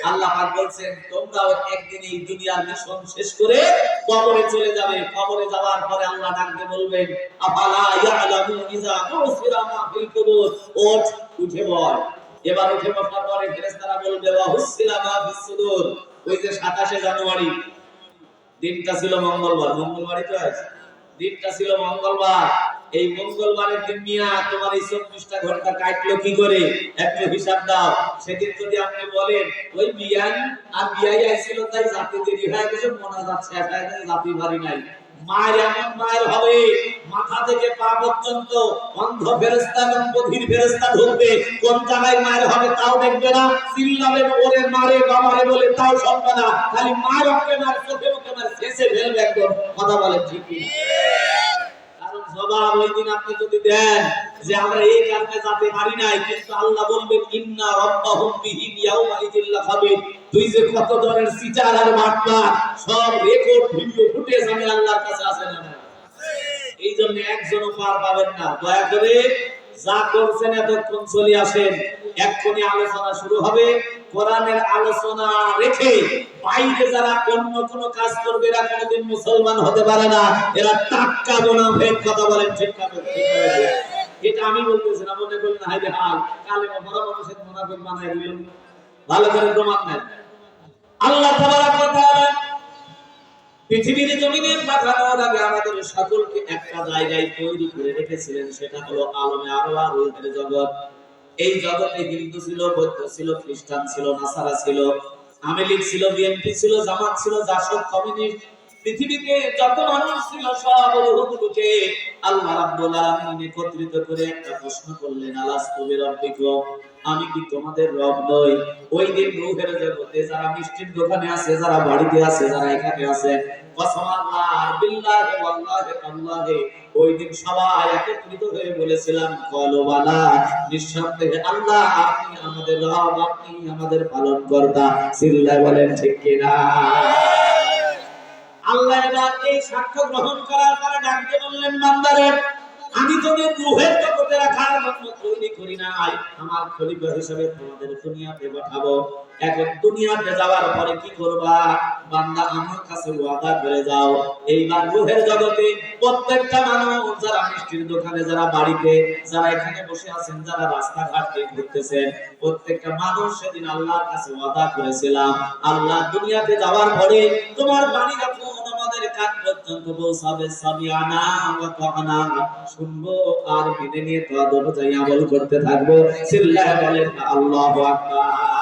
আল্লাহ পাক বলছেন তোমরাও একদিন এই দুনিয়ার মিশন শেষ করে কবরে চলে যাবে। কবরে যাওয়ার পরে আল্লাহ ডাকতে বলবেন আফালা ইয়ালামু ইযা বুসিরা মা ফিল কুবুর, ওঠ উঠে বল। এবার উঠে বসার পরে ফেরেশতারা বলবে ওয়া হুসিলা মা ফিস সুদুর। ওই যে 27 জানুয়ারি দিনটা ছিল মঙ্গলবার, মঙ্গলবারই তো আছে, দিনটা ছিল মঙ্গলবার। এই মঙ্গলবারের দিন মিয়া তোমার এই 24টা ঘন্টা কাটলো কি করে একটু হিসাব দাও। সেদিন যদি আপনি বলেন ওই বিয়ান আর বিয়াই আইছিল তাই জাতি দেরি হয়ে গেছে, মনে যাচ্ছে একা জাতি ভারী নাই। মায়ের এমন মায়ের হবে মাথা থেকে পা পর্যন্ত অন্ধ ফেরেশতা এবং বধির ফেরেশতা ঢুকবে, কোন জায়গায় মায়ের হবে তাও দেখবে না, চিল্লাবে ওরে মারে বাবারে বলে তাও শুনবে না, খালি মায়ের ওকে মার চোখে মুখে মার শেষে ফেলবে একদম। কথা বলে ঠিক কি? কারণ জবাব ওই দিন আপনি যদি দেন যে আমরা এই কারণে যেতে পারি নাই, কিন্তু আল্লাহ বলবেন ইন্না রাব্বাহুম বিহিম ইয়াউমা ইযিল লাখাবির। তুই যে কত ধরনের সিটার আর বাটপার সব রেকর্ড ভিডিও ফুটেজ আমি আল্লাহর কাছে আছে না? এই জন্য একজনও পার পাবেন না। দয়া করে যা করছেন এতক্ষণ চলে আসেন, এক্ষুনি আলোচনা শুরু হবে। কোরআনের আলোচনা রেখে বাইরে যারা অন্য কোনো কাজ করবে এরা কোনোদিন মুসলমান হতে পারে না, এরা টাটকা মুনাফিক। কথা বলেন ঠিক না? এটা আমি বলতেছি না, মনে করেন হাইরে হাল কালেমা পড়া মানুষের মুনাফিক বানায় দিলেন। ভালো করে প্রমাণ নেন। আল্লাহ তাবারক ওয়া তাআলা পৃথিবীর জমিনে পাঠানোর আগে আমাদের সকলকে একটা জায়গায় তৈরি করে রেখেছিলেন, সেটা হলো আলমে আরওয়াহ, রূহের জগৎ। এই জগতে হিন্দু ছিল, বৌদ্ধ ছিল, খ্রিস্টান ছিল, নাসারা ছিল, আওয়ামী লীগ ছিল, বিএনপি ছিল, জামাত ছিল, জাসদ, কমিউনিস্ট, পৃথিবীতে যত মানুষ ছিল সব রূহগুলোকে আল্লাহ রাব্বুল আলামিন একত্রিত করে একটা প্রশ্ন করলেন আলাস্তু বিরাব্বিকুম, আমি কি তোমাদের রব নই? ওই দিন রূহের জগতে যারা মিষ্টির দোকানে আছে, যারা বাড়িতে আছে, যারা এখানে আছে, কসম আল্লাহ বিল্লাহি ওয়াল্লাহি আল্লাহি, ওই দিন সবাই একত্রিত হয়ে বলেছিলাম ক্বালু বালা, নিঃসন্দেহে আল্লাহ আপনি আমাদের রব, আপনি আমাদের পালনকর্তা। চিল্লায় বলেন ঠিক কি না? আল্লাহ এবার এই সাক্ষ্য গ্রহণ করার পরে ডাকতে বললেন বান্দারে, আমি তোদের রূহের জগতে রাখার জন্য তৈরি করি নাই, আমার খলিফা হিসেবে তোমাদের দুনিয়াতে পাঠাবো। এখন দুনিয়াতে যাওয়ার পরে কি করবা? বান্দা আমার কাছে ওয়াদা করে যাও, এইবার রূহের জগতে প্রত্যেকটা মানুষ, যারা মিষ্টির দোকানে, যারা বাড়িতে, যারা এখানে বসে আছেন, যারা রাস্তাঘাট দিয়ে ঘুরতেছেন, প্রত্যেকটা মানুষ সেদিন আল্লাহর কাছে ওয়াদা করেছিলাম আল্লাহ দুনিয়াতে যাওয়ার পরে তোমার বাণী যখন আমাদের কান পর্যন্ত পৌঁছাবে, সামিআনা ওয়া তাআনা, শুনবো আর মেনে নিয়ে তওবা অনুযায়ী আমল করতে থাকবো। চিল্লায়ে বলেন আল্লাহু আকবার।